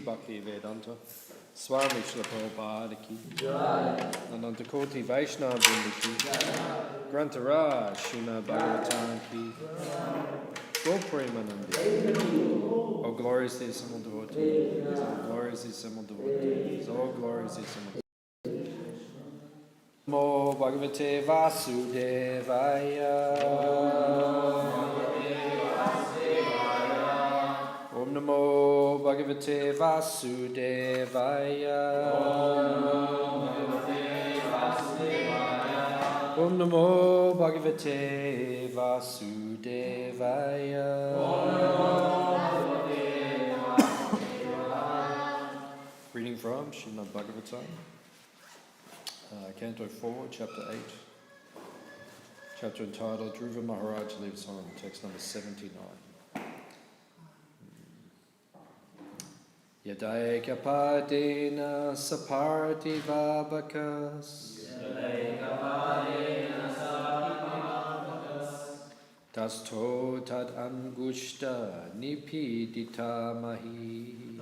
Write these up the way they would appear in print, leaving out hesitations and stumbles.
Bhakti Vedanta Swami Srila Prabhupada ki Anantakoti Vaishnava Vrinda ki Grantaraj Srimad Bhagavatam ki Go Premanandi. Oh glorious these simple devotees, oh glorious these simple devotees, oh glorious these simple devotees. Namo Bhagavate Vasudevaya. Om Namo Bhagavate Vasudevaya. Om Namo Bhagavate Vasudevaya. Reading from Srimad Bhagavatam, Canto 4, Chapter 8, chapter entitled Dhruva Maharaj Lives On, text number 79. Yadaikapadena saparti vabakas tasto tad angushta nipidita mahi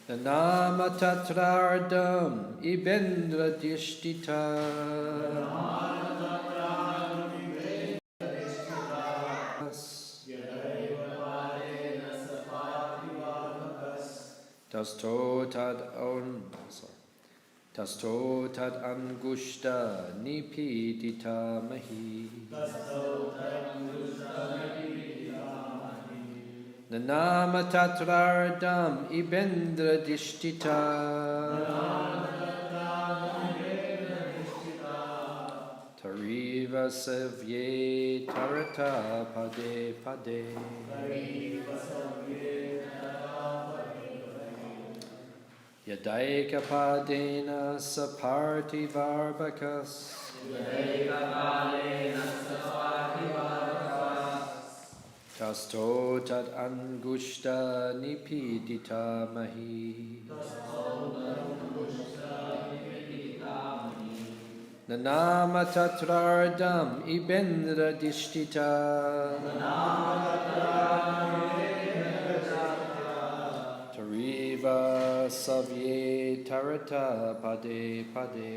Nanama tatrardam ibendra dishtita Tasto tad angushta nipidita mahi Nanama tatrardam ibendra dishtita Tariva savye tarata pade pade Yadaikapadena saparti varbakas Tasto tad angushta nipidita mahi Nanama tatrardam ibendra dishtita Tariva savye tarata pade pade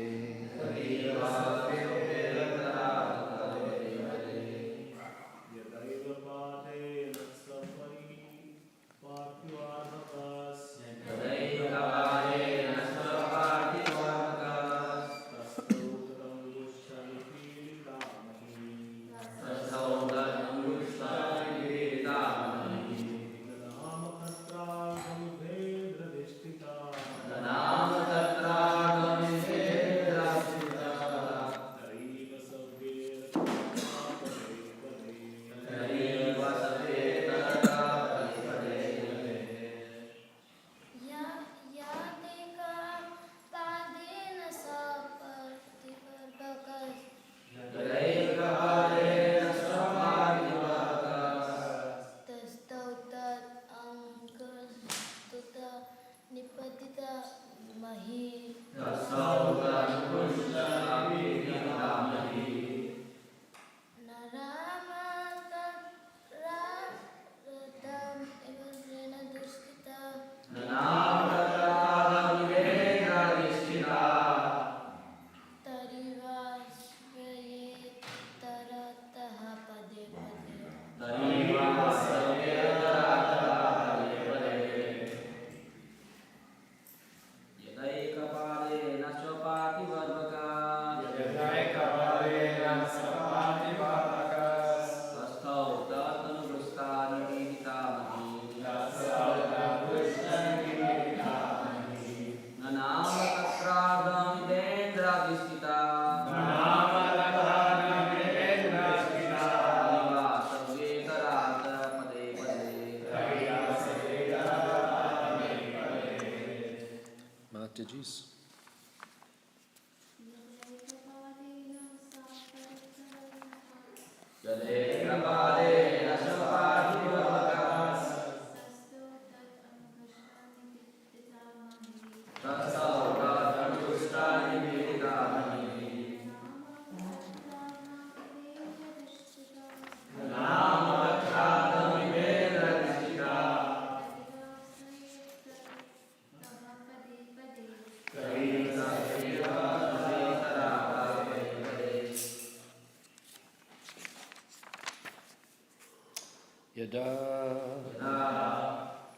Yada,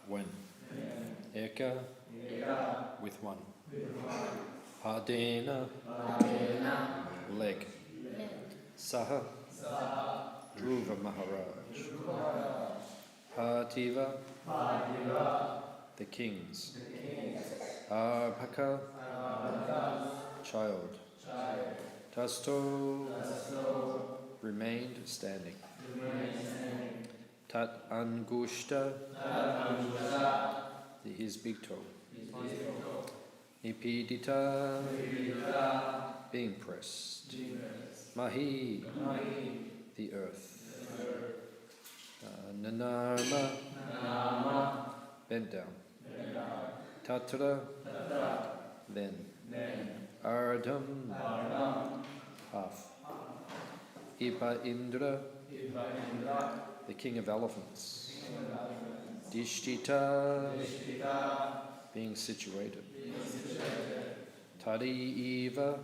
when. Eka, with one. Padena, leg. Saha, Dhruva Maharaj. Partiva, the kings. Arpaka, child. Tasto, remained standing. Tat Angushta, his big toe. Nipidita, being pressed. Mahi, the earth. Nanarma, bent down. Tatra, then. Ardham, half. Ipa Indra, the king of elephants. Dishtita, being situated. Tadi Eva,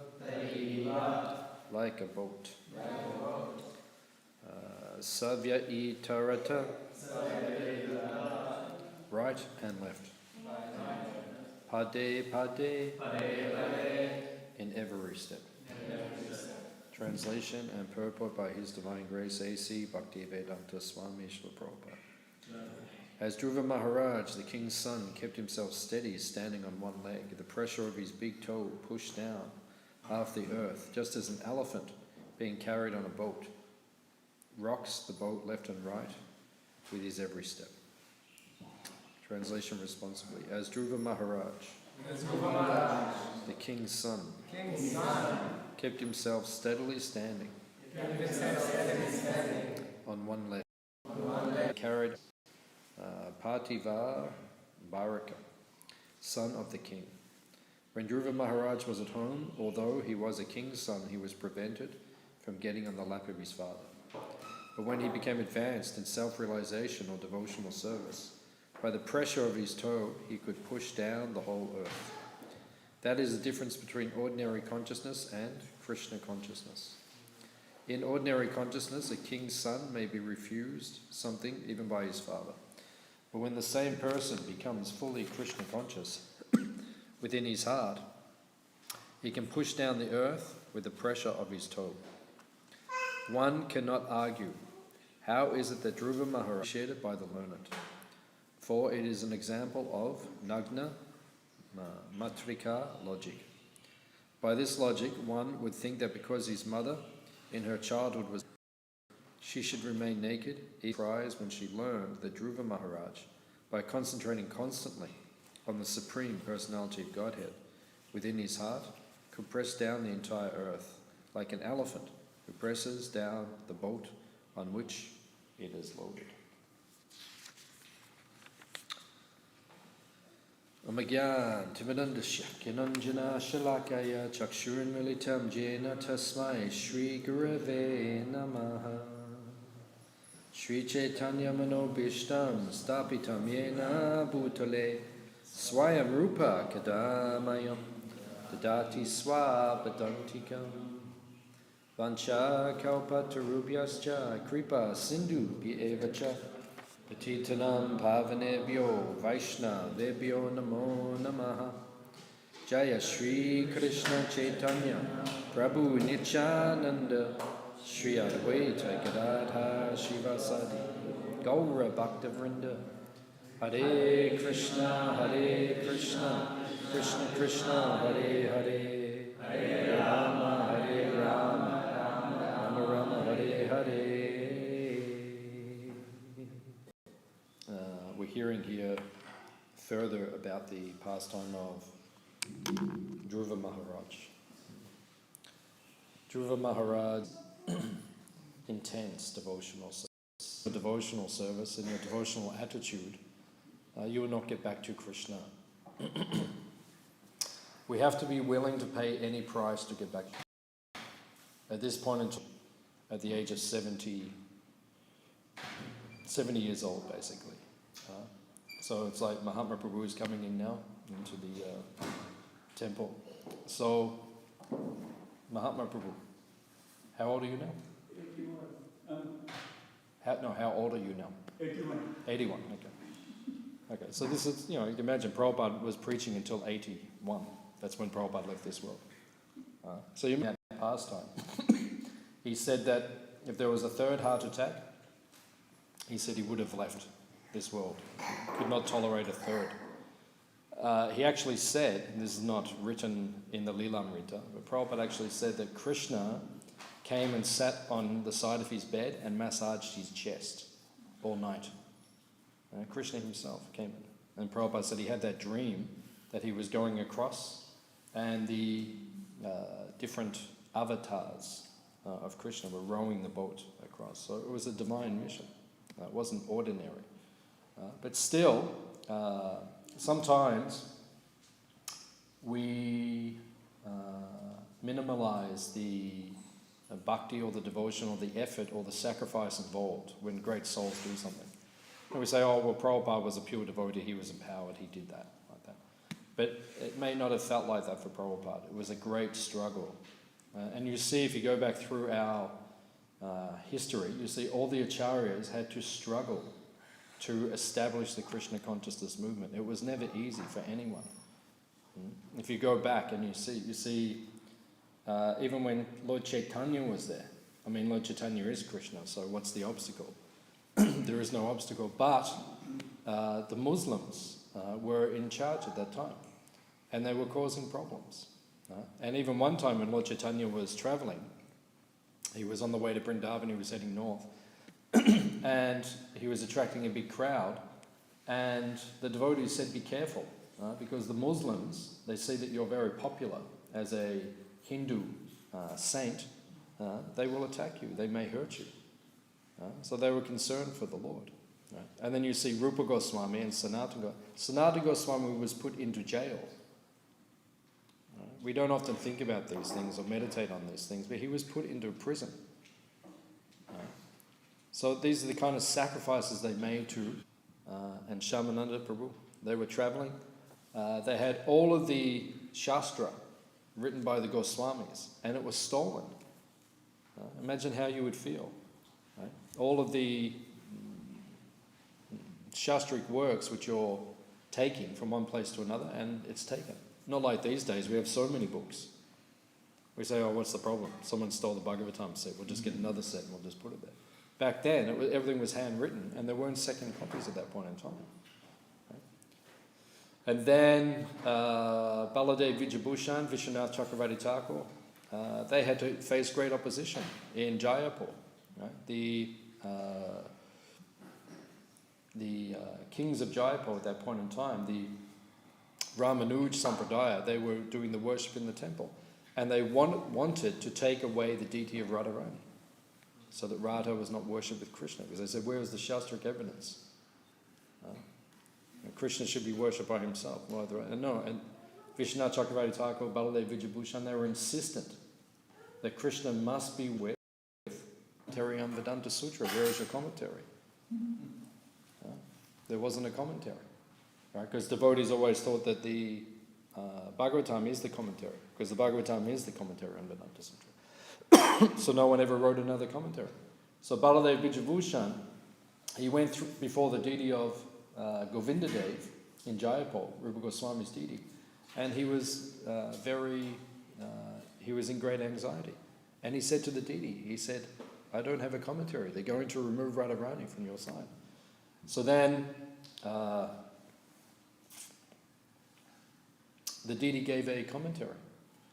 like a boat. Savya Itarata, right and left. Pade Pade, in every step. Translation and purport by His Divine Grace A.C. Bhaktivedanta Swami Srila Prabhupada. As Dhruva Maharaj, the king's son, kept himself steady standing on one leg, the pressure of his big toe pushed down half the earth, just as an elephant being carried on a boat rocks the boat left and right with his every step. Translation responsibly. As Dhruva Maharaj, the king's son, kept himself steadily standing on one leg, carried Partiva Baraka, son of the king. When Dhruva Maharaj was at home, although he was a king's son, he was prevented from getting on the lap of his father. But when he became advanced in self-realization or devotional service, by the pressure of his toe, he could push down the whole earth. That is the difference between ordinary consciousness and Krishna consciousness. In ordinary consciousness, a king's son may be refused something even by his father. But when the same person becomes fully Krishna conscious within his heart, he can push down the earth with the pressure of his toe. One cannot argue. How is it that Dhruva Maharaj shared it by the learned? For it is an example of Nagna Matrika logic. By this logic, one would think that because his mother in her childhood was, she should remain naked. He cries when she learned that Dhruva Maharaj, by concentrating constantly on the Supreme Personality of Godhead within his heart, could press down the entire earth like an elephant who presses down the boat on which it is loaded. Omagyan Tivanandasya Kinanjana Shalakaya Chakshurin Militam Jena Tasmai Shri Gurave Namaha Shri Chaitanya Manobishtam Stapitam Yena Bhutale Swayam Rupa Kadamayam Dadati Swapadantikam Vancha Kalpatarubhyascha Kripa Sindhu Bhievacha Patitanam Pavanebhyo Vaishnavebhyo Namo Namaha Jaya Shri Krishna Chaitanya Prabhu Nityananda Shri Advaita Gadadhar Shivasadi Gaura Bhakta Vrinda Hare Krishna Krishna Krishna Hare Hare Hare Rama Rama Rama Hare Hare. We're hearing here further about the pastime of Dhruva Maharaj. Dhruva Maharaj intense devotional service. A devotional service and your devotional attitude, you will not get back to Krishna. We have to be willing to pay any price to get back. At this point in time, at the age of 70 years old, basically. So it's like Mahatma Prabhu is coming in now into the temple. So, Mahatma Prabhu, how old are you now? 81. How old are you now? 81. 81, okay. So this is, you can imagine Prabhupada was preaching until 81. That's when Prabhupada left this world. So you had pastime. He said that if there was a third heart attack, he said he would have left this world. Could not tolerate a third. He actually said, and this is not written in the Lilamrita, but Prabhupada actually said that Krishna came and sat on the side of his bed and massaged his chest all night. Krishna himself came in. And Prabhupada said he had that dream that he was going across and the different avatars of Krishna were rowing the boat across. So it was a divine mission. It wasn't ordinary. But still, sometimes we minimalize the bhakti or the devotion or the effort or the sacrifice involved when great souls do something. And we say, oh, well, Prabhupada was a pure devotee, he was empowered, he did that, like that. But it may not have felt like that for Prabhupada. It was a great struggle. And you see, if you go back through our history, you see all the acharyas had to struggle to establish the Krishna consciousness movement. It was never easy for anyone. If you go back and you see even when Lord Chaitanya was there, I mean, Lord Chaitanya is Krishna, so what's the obstacle? There is no obstacle, but the Muslims were in charge at that time, and they were causing problems. And even one time when Lord Chaitanya was travelling, he was on the way to Vrindavan, he was heading north, and he was attracting a big crowd, and the devotees said, be careful, because the Muslims, they see that you're very popular as a Hindu saint, they will attack you, they may hurt you. So they were concerned for the Lord. Right? And then you see Rupa Goswami and Sanatana Goswami was put into jail. We don't often think about these things or meditate on these things, but he was put into prison. So these are the kind of sacrifices they made to, and Shyamananda Prabhu, they were travelling. They had all of the Shastra written by the Goswamis, and it was stolen. Imagine how you would feel. Right? All of the Shastric works which you're taking from one place to another, and it's taken. Not like these days, we have so many books. We say, oh, what's the problem? Someone stole the Bhagavatam set, we'll just get another set and we'll just put it there. Back then, everything was handwritten, and there weren't second copies at that point in time. Right? And then Baladev Vijayabhushan, Vishwanath Chakravarti Thakur, they had to face great opposition in Jayapur. Right? The kings of Jaipur at that point in time, the Ramanuj Sampradaya, they were doing the worship in the temple. And they wanted to take away the deity of Radharani, so that Radha was not worshipped with Krishna. Because they said, where is the Shastric evidence? Krishna should be worshipped by himself. No, and Vishwanath Chakravarti Thakur, Baladev Vijayabhushan, they were insistent that Krishna must be with commentary on Vedanta Sutra. Where is your commentary? There wasn't a commentary. Right? Because devotees always thought that the Bhagavatam is the commentary, because the Bhagavatam is the commentary on Vedanta Sutra. So no one ever wrote another commentary. So Baladev Vijayabhushan, he went through before the deity of Govindadev in Jayapur, Rupa Goswami's deity, and he was he was in great anxiety. And he said to the deity, he said, I don't have a commentary. They're going to remove Radharani from your side. So then the deity gave a commentary,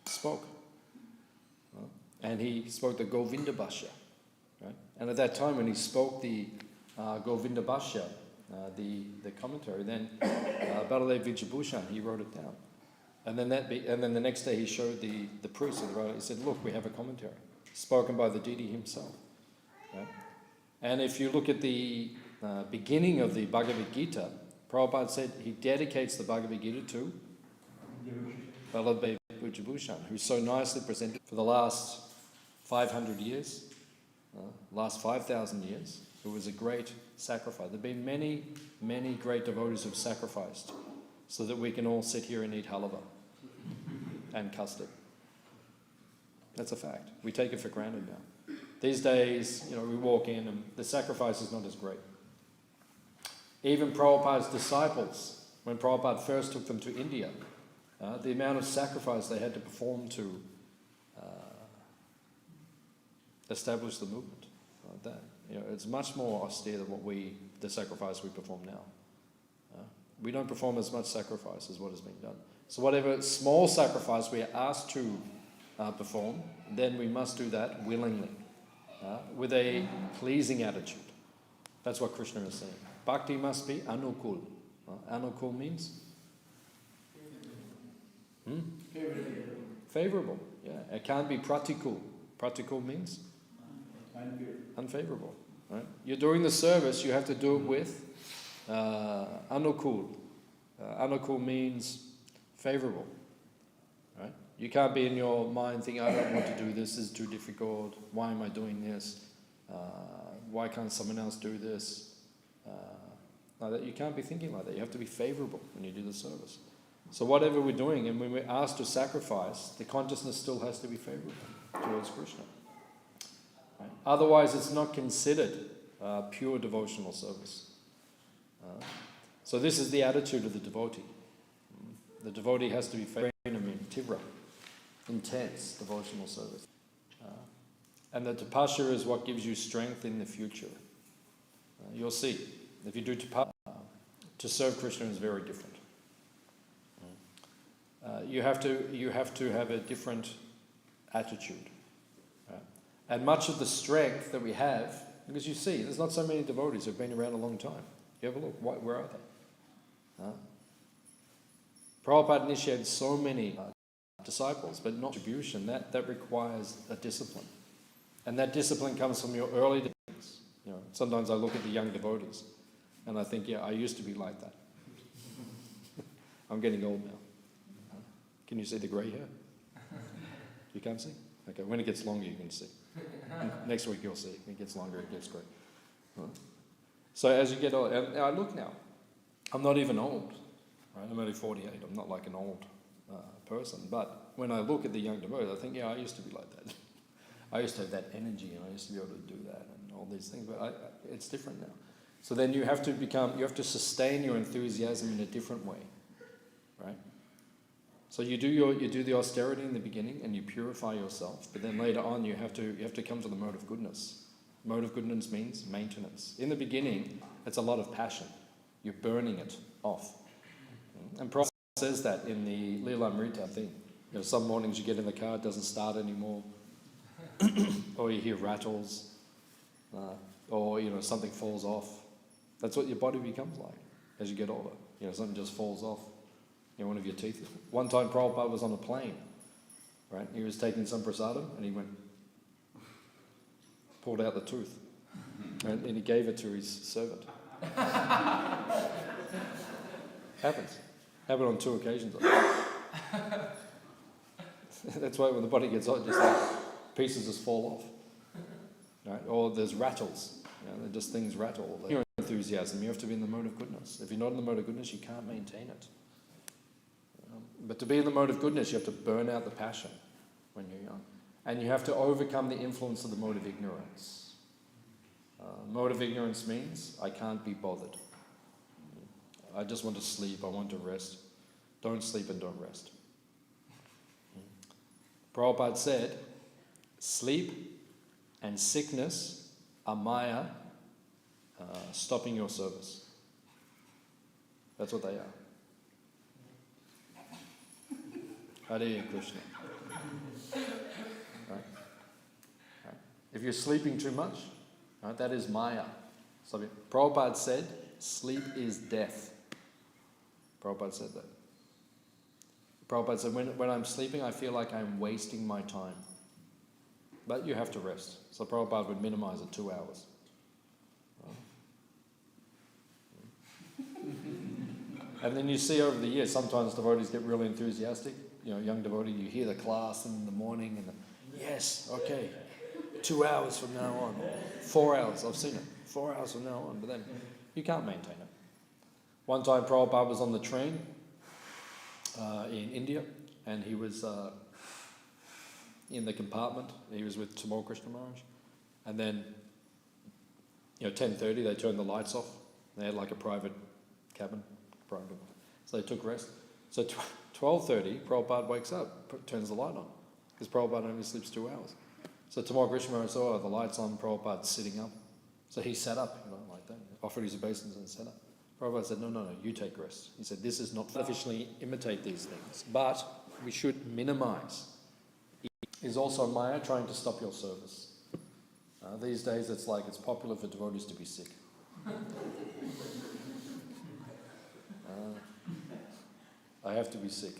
spoke. And he spoke the Govinda Bhashya. Right? And at that time when he spoke the Govinda Bhashya, the commentary, then Baladev Vijayabhushan, he wrote it down. And then the next day he showed the proofs of the writing. He said, look, we have a commentary, spoken by the deity himself. Right? And if you look at the beginning of the Bhagavad Gita, Prabhupada said he dedicates the Bhagavad Gita to Vallabhava Bhushan, who's so nicely presented for the last 500 years, last 5,000 years. It was a great sacrifice. There have been many, many great devotees who've sacrificed so that we can all sit here and eat halava and custard. That's a fact. We take it for granted now. These days, we walk in and the sacrifice is not as great. Even Prabhupada's disciples, when Prabhupada first took them to India, the amount of sacrifice they had to perform to establish the movement, like that. It's much more austere than the sacrifice we perform now. We don't perform as much sacrifice as what is being done. So whatever small sacrifice we are asked to perform, then we must do that willingly, with a pleasing attitude. That's what Krishna is saying. Bhakti must be anukul. Anukul means? Favorable. Yeah. It can't be pratikul. Pratikul means? Unfavorable. Right? You're doing the service, you have to do it with anukul. Anukul means favorable. Right? You can't be in your mind thinking, I don't want to do this is too difficult. Why am I doing this? Why can't someone else do this? Like that. You can't be thinking like that. You have to be favorable when you do the service. So whatever we're doing, and when we're asked to sacrifice, the consciousness still has to be favorable towards Krishna. Right? Otherwise, it's not considered pure devotional service. So this is the attitude of the devotee. The devotee has to be favorable, tivra, intense devotional service. And the tapasya is what gives you strength in the future. You'll see, if you do tapasya, to serve Krishna is very different. You have to have a different attitude. Right? And much of the strength that we have, because you see, there's not so many devotees who've been around a long time. You have a look, where are they? Prabhupada initiated so many disciples, but not distribution. That requires a discipline. And that discipline comes from your early days. Sometimes I look at the young devotees and I think, I used to be like that. I'm getting old now. Can you see the grey hair? You can't see? Okay, when it gets longer you can see. Next week you'll see. It gets longer, it gets grey. So as you get older, and I look now, I'm not even old. Right? I'm only 48, I'm not like an old person. But when I look at the young devotees, I think, I used to be like that. I used to have that energy and I used to be able to do that and all these things, but it's different now. So then you have to sustain your enthusiasm in a different way, right? So you do the austerity in the beginning and you purify yourself, but then later on you have to come to the mode of goodness. Mode of goodness means maintenance. In the beginning, it's a lot of passion. You're burning it off. And Prabhupada says that in the Leelamrita thing. Some mornings you get in the car, it doesn't start anymore. Or you hear rattles. Or something falls off. That's what your body becomes like as you get older. Something just falls off. One of your teeth. One time Prabhupada was on a plane, right? He was taking some prasadam and he pulled out the tooth, right? And he gave it to his servant. Happened on 2 occasions. That's why when the body gets hot, just like pieces just fall off, right? Or there's rattles. Just things rattle. Your enthusiasm, you have to be in the mode of goodness. If you're not in the mode of goodness, you can't maintain it. But to be in the mode of goodness, you have to burn out the passion when you're young. And you have to overcome the influence of the mode of ignorance. Mode of ignorance means, I can't be bothered. I just want to sleep, I want to rest. Don't sleep and don't rest. Prabhupada said, sleep and sickness are Maya stopping your service. That's what they are. Hare Krishna. Right? If you're sleeping too much, right, that is Maya. So Prabhupada said, sleep is death. Prabhupada said that. Prabhupada said, when I'm sleeping, I feel like I'm wasting my time. but you have to rest. So Prabhupada would minimize it 2 hours. And then you see over the years, sometimes devotees get really enthusiastic. Young devotee, you hear the class in the morning and yes, okay, 2 hours from now on, 4 hours, I've seen it, 4 hours from now on, but then you can't maintain it. One time Prabhupada was on the train in India, and he was in the compartment. He was with Tamil Krishna Maharaj, and then 10:30 they turned the lights off. They had like a private cabin, so they took rest. So 12:30 Prabhupada wakes up, turns the light on, because Prabhupada only sleeps 2 hours. So Tamil Krishna Maharaj saw the lights on, Prabhupada's sitting up, so he sat up, like that, offered his obeisance and sat up. Prabhupada said, no, you take rest. He said, this is not artificially imitate these things, but we should minimize. Is also Maya trying to stop your service. These days it's popular for devotees to be sick. I have to be sick.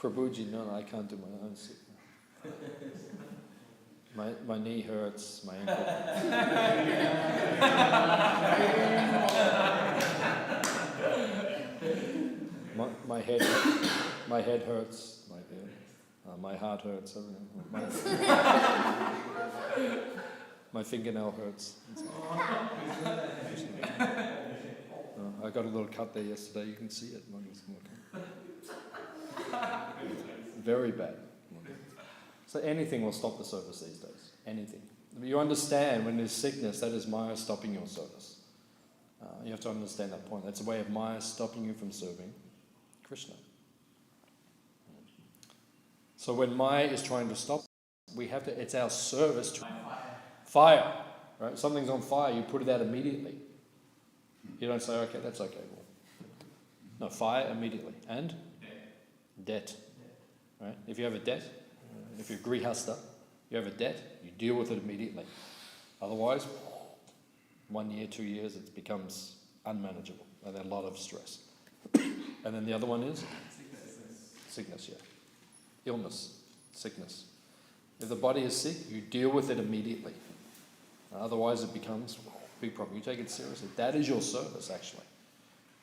Prabhuji, no, I can't do my own sick. My knee hurts, my ankle. my head hurts, my heart hurts, my fingernail hurts. I got a little cut there yesterday, you can see it. Very bad. So anything will stop the service these days. Anything. You understand when there's sickness, that is Maya stopping your service. You have to understand that point. That's a way of Maya stopping you from serving Krishna. So when Maya is trying to stop, it's our service to fire. Right? Something's on fire, you put it out immediately. You don't say, okay, that's okay. No, fire immediately. And? Debt. Right? If you have a debt, if you're grihasta, you have a debt, you deal with it immediately. Otherwise, 1 year, 2 years, it becomes unmanageable and a lot of stress. And then the other one is? Sickness, yeah. Illness, sickness. If the body is sick, you deal with it immediately. Otherwise, it becomes a big problem. You take it seriously. That is your service, actually.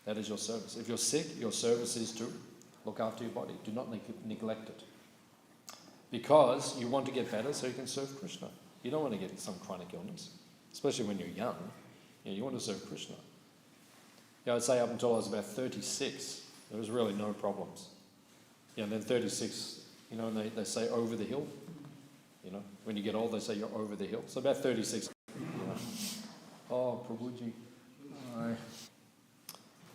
That is your service. If you're sick, your service is to look after your body. Do not neglect it. Because you want to get better so you can serve Krishna. You don't want to get some chronic illness, especially when you're young. You want to serve Krishna. I'd say up until I was about 36, there was really no problems. And then 36, and they say over the hill. When you get old, they say you're over the hill. So about 36, oh, Prabhuji.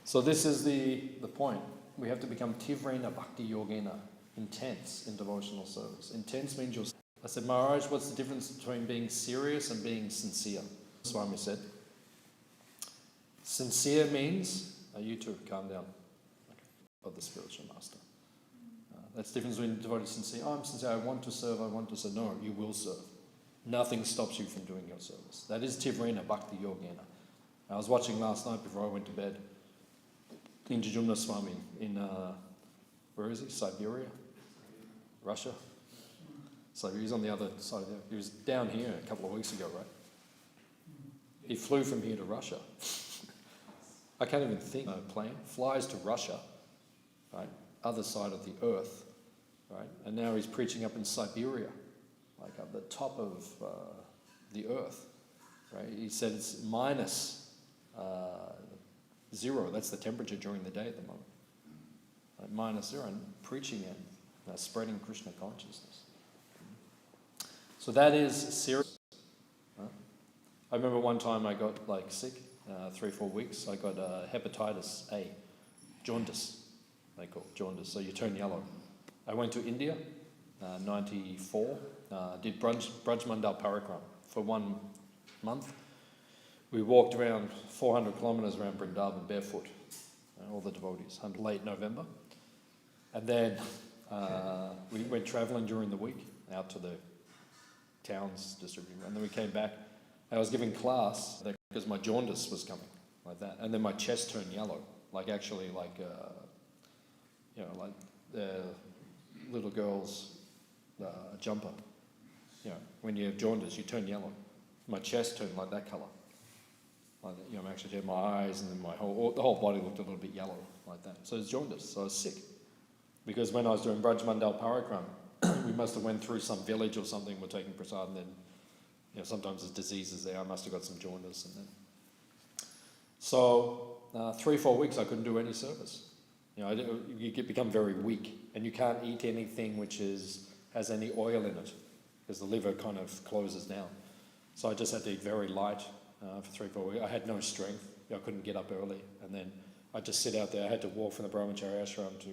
So this is the point. We have to become Tivrena Bhakti Yogena, intense in devotional service. Intense means you're... I said, Maharaj, what's the difference between being serious and being sincere? Swami said, sincere means, you too, calm down, of the spiritual master. That's the difference between devotee sincere. I'm sincere, I want to serve. No, you will serve. Nothing stops you from doing your service. That is Tivrena Bhakti Yogena. I was watching last night before I went to bed, Ninjajumna Swami in, where is he? Siberia? Russia? So he's on the other side of there. He was down here a couple of weeks ago, right? He flew from here to Russia. I can't even think. A plane flies to Russia, right? Other side of the earth, right? And now he's preaching up in Siberia, like at the top of the earth, right? He said it's minus 0. That's the temperature during the day at the moment. Like -0, and preaching and spreading Krishna consciousness. So that is serious. I remember one time I got sick, 3-4 weeks. I got hepatitis A, jaundice. They call it jaundice. So you turn yellow. I went to India, 94. Did Braj Mandal Parikram for 1 month. We walked around 400 kilometres around Vrindavan barefoot, all the devotees, late November. And then we went travelling during the week out to the towns distributing. And then we came back. I was giving class because my jaundice was coming, like that. And then my chest turned yellow. like actually like like the little girl's jumper. When you have jaundice, you turn yellow. My chest turned like that colour. Like that, I actually had my eyes, and then the whole body looked a little bit yellow like that. So it's jaundice. So I was sick because when I was doing Braj Mandal Parikram, we must have went through some village or something. We're taking prasad, and then sometimes there's diseases there. I must have got some jaundice, and then so 3-4 weeks I couldn't do any service. You become very weak, and you can't eat anything which has any oil in it, because the liver kind of closes down. So I just had to eat very light for 3-4 weeks. I had no strength. I couldn't get up early, and then I'd just sit out there. I had to walk from the Brahmachari ashram to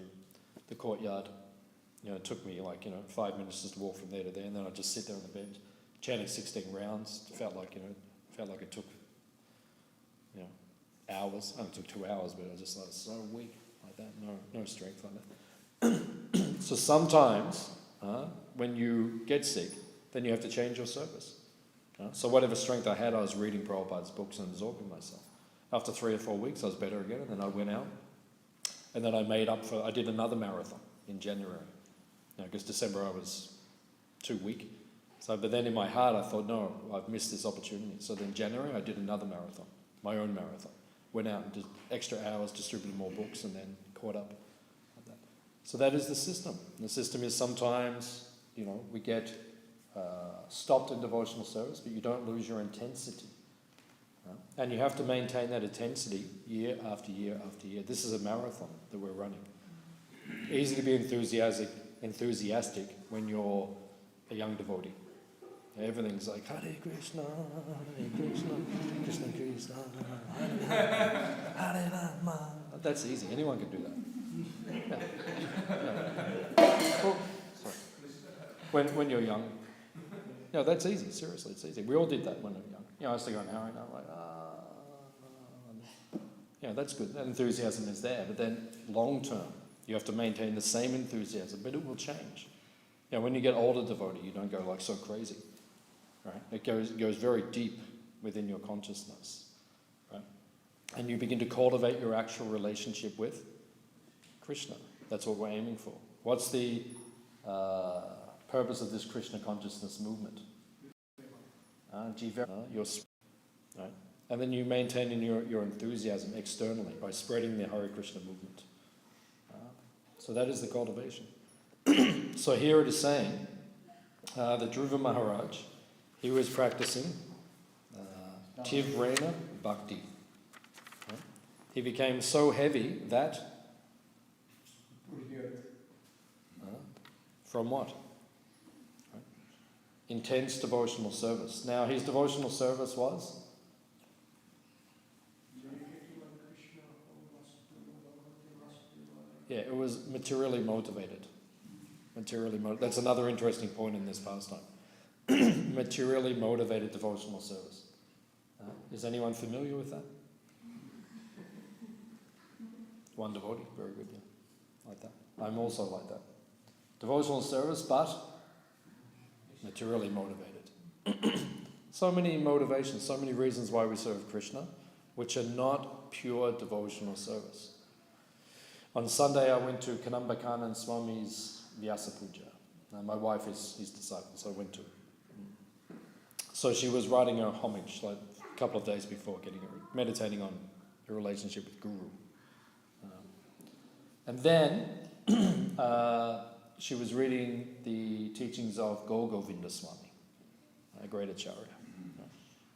the courtyard. It took me 5 minutes just to walk from there to there, and then I'd just sit there on the bench, chanting 16 rounds. It felt like it took hours. It took 2 hours, but I was so weak like that. No strength like that. So sometimes when you get sick, then you have to change your service. So whatever strength I had, I was reading Prabhupada's books and absorbing myself. After 3 or 4 weeks, I was better again, and then I went out. And then I did another marathon in January. Because December I was too weak. But then in my heart I thought, no, I've missed this opportunity. So then January I did another marathon, my own marathon. Went out and did extra hours, distributed more books, and then caught up like that. So that is the system. The system is sometimes, we get stopped in devotional service, but you don't lose your intensity. And you have to maintain that intensity year after year after year. This is a marathon that we're running. Easy to be enthusiastic when you're a young devotee. Everything's like Hare Krishna, Krishna Krishna, Hare Rama. That's easy. Anyone can do that. Oh, sorry. When you're young, that's easy. Seriously, it's easy. We all did that when we were young. I used to go an hour and I'm like, that's good. That enthusiasm is there, but then long term, you have to maintain the same enthusiasm, but it will change. When you get older devotee, you don't go like so crazy, right? It goes very deep within your consciousness, right? And you begin to cultivate your actual relationship with Krishna. That's what we're aiming for. What's the purpose of this Krishna consciousness movement? Right? And then you maintain your enthusiasm externally by spreading the Hare Krishna movement. So that is the cultivation. So here it is saying that Dhruva Maharaj, he was practicing Tivrena Bhakti. Right? He became so heavy that... from what? Right? Intense devotional service. Now his devotional service was? Yeah, it was materially motivated. That's another interesting point in this pastime. Materially motivated devotional service. Is anyone familiar with that? One devotee, very good, yeah. Like that. I'm also like that. Devotional service, but materially motivated. So many motivations, so many reasons why we serve Krishna, which are not pure devotional service. On Sunday, I went to Kanambakanand Swami's Vyasa Puja. My wife is his disciple, so I went to. So she was writing her homage like a couple of days before meditating on her relationship with Guru. And then she was reading the teachings of Gaur Govinda Swami, a great acharya.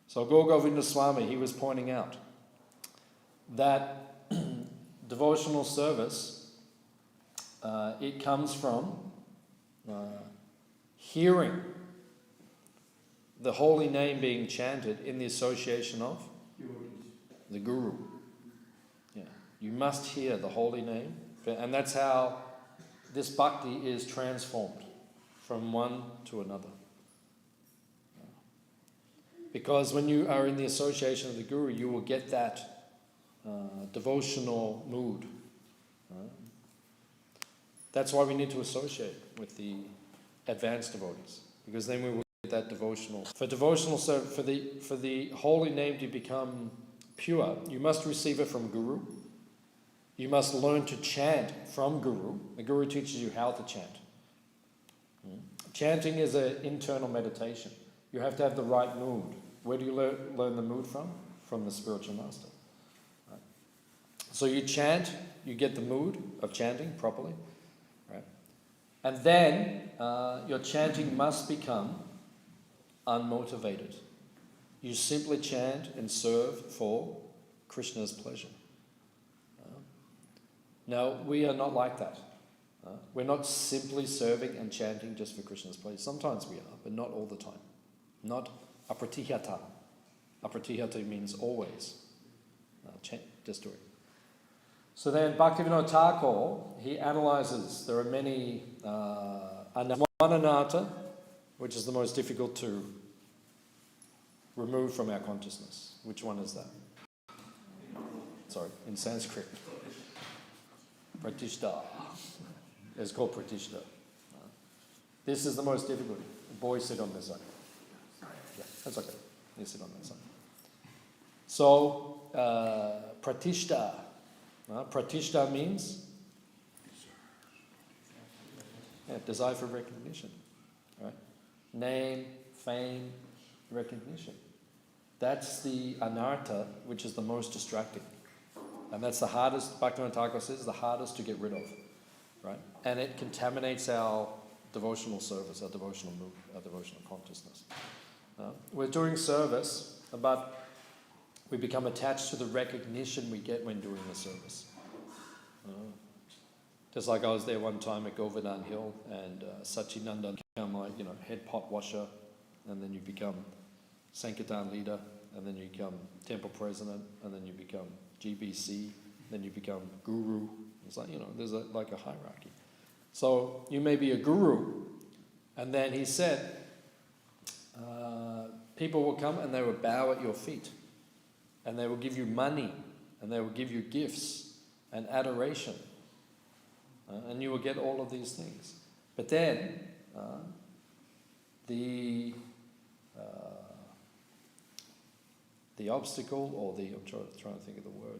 So Gaur Govinda Swami, he was pointing out that devotional service, it comes from hearing the holy name being chanted in the association of the Guru. Yeah, you must hear the holy name, and that's how this bhakti is transformed from one to another. Because when you are in the association of the Guru, you will get that devotional mood. That's why we need to associate with the advanced devotees, because then we will get that devotional. For the holy name to become pure, you must receive it from Guru, You must learn to chant from Guru. The Guru teaches you how to chant. Chanting is an internal meditation. You have to have the right mood. Where do you learn the mood from? From the spiritual master. Right? So you chant, you get the mood of chanting properly. Right? And then your chanting must become unmotivated. You simply chant and serve for Krishna's pleasure. Now, we are not like that. We're not simply serving and chanting just for Krishna's pleasure. Sometimes we are, but not all the time. Not apratihata. Apratihata means always. Just do it. So then Bhaktivinoda Thakur, he analyzes, there are many, one anatta, which is the most difficult to remove from our consciousness. Which one is that? Sorry, in Sanskrit. Pratishta. It's called pratishta. This is the most difficult. Boys sit on this side. Yeah, that's okay. You sit on that side. So, pratishta. Pratishta means desire for recognition. Right? Name, fame, recognition. That's the anartha, which is the most distracting. And that's the hardest, Bhaktivinoda Thakur says, the hardest to get rid of. Right? And it contaminates our devotional service, our devotional mood, our devotional consciousness. We're doing service, but we become attached to the recognition we get when doing the service. Just like I was there one time at Govardhan Hill, and Sachinanda become like, head pot washer, and then you become Sankirtan leader, and then you become temple president, and then you become GBC, then you become guru. It's like, there's like a hierarchy. So you may be a guru, and then he said, people will come and they will bow at your feet, and they will give you money, and they will give you gifts and adoration, and you will get all of these things. But then the obstacle, or I'm trying to think of the word.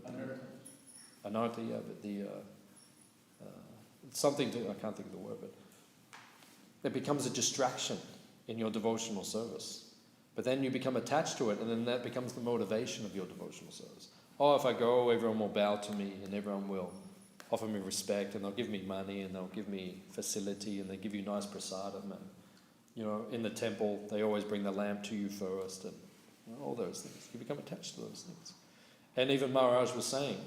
Anartha, yeah, but I can't think of the word, but it becomes a distraction in your devotional service. But then you become attached to it, and then that becomes the motivation of your devotional service. Oh, if I go, everyone will bow to me, and everyone will offer me respect, and they'll give me money, and they'll give me facility, and they give you nice prasadam, and in the temple they always bring the lamp to you first, and all those things. You become attached to those things. And even Maharaj was saying,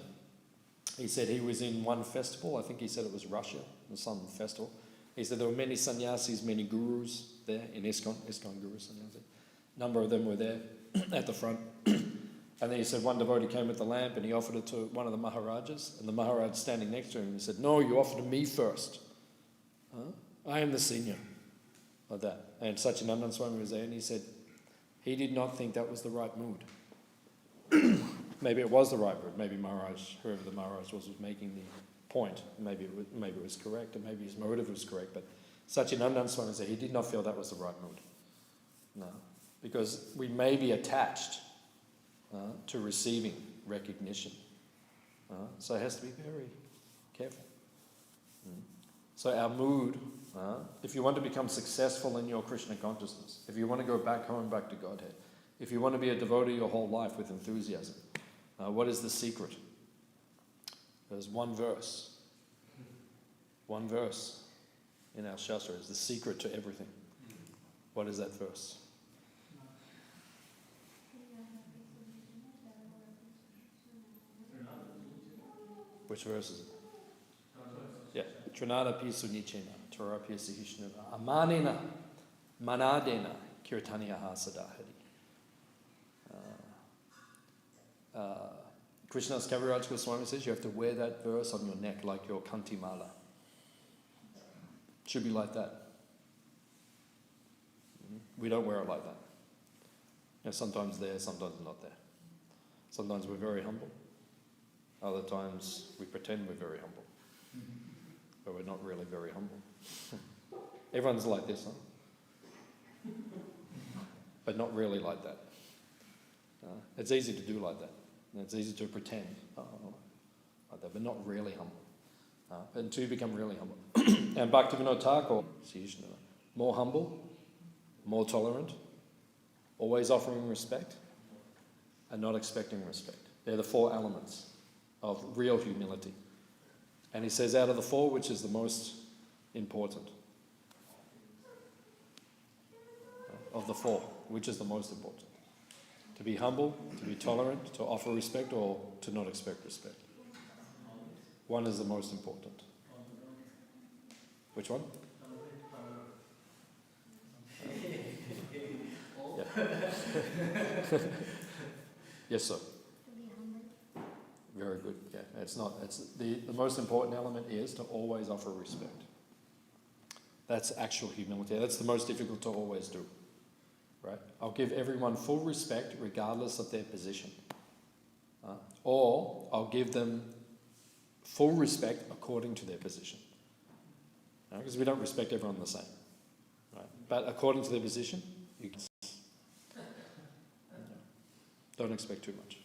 he said he was in one festival, I think he said it was Russia, or some festival. He said there were many sannyasis, many gurus there in ISKCON guru sannyasi. A number of them were there at the front. And then he said one devotee came with the lamp and he offered it to one of the Maharajas, and the Maharaj standing next to him, he said, "No, you offer to me first. I am the senior." Like that. And Sachinandan Swami was there, and he said he did not think that was the right mood. Maybe it was the right mood. Maybe Maharaj, whoever the Maharaj was making the point. Maybe it was correct, and maybe his motive was correct. But Sachinandan Swami said he did not feel that was the right mood. No. Because we may be attached to receiving recognition. So it has to be very careful. So our mood, if you want to become successful in your Krishna consciousness, if you want to go back home, back to Godhead, if you want to be a devotee your whole life with enthusiasm, what is the secret? There's one verse. One verse in our Shastra is the secret to everything. What is that verse? Which verse is it? Yeah. Trinada pisu nichena, Torah pisu hishnuna, amanena, manadena, kirtaniya hasadahari. Krishna's Kaviraj Goswami says you have to wear that verse on your neck like your kanti mala. Should be like that. We don't wear it like that. Sometimes there, sometimes not there. Sometimes we're very humble. Other times we pretend we're very humble. But we're not really very humble. Everyone's like this, huh? But not really like that. It's easy to do like that. And it's easy to pretend. Like that, but not really humble. Until you become really humble. And Bhaktivinoda Thakur, more humble, more tolerant, always offering respect, and not expecting respect. They're the 4 elements of real humility. And he says out of the 4, which is the most important? Of the 4, which is the most important? To be humble, to be tolerant, to offer respect, or to not expect respect? One is the most important. Which one? Yeah. Yes, sir. Very good. Yeah, it's the most important element is to always offer respect. That's actual humility. That's the most difficult to always do. Right? I'll give everyone full respect regardless of their position. Or I'll give them full respect according to their position. Because we don't respect everyone the same. Right? But according to their position, you can. Don't expect too much.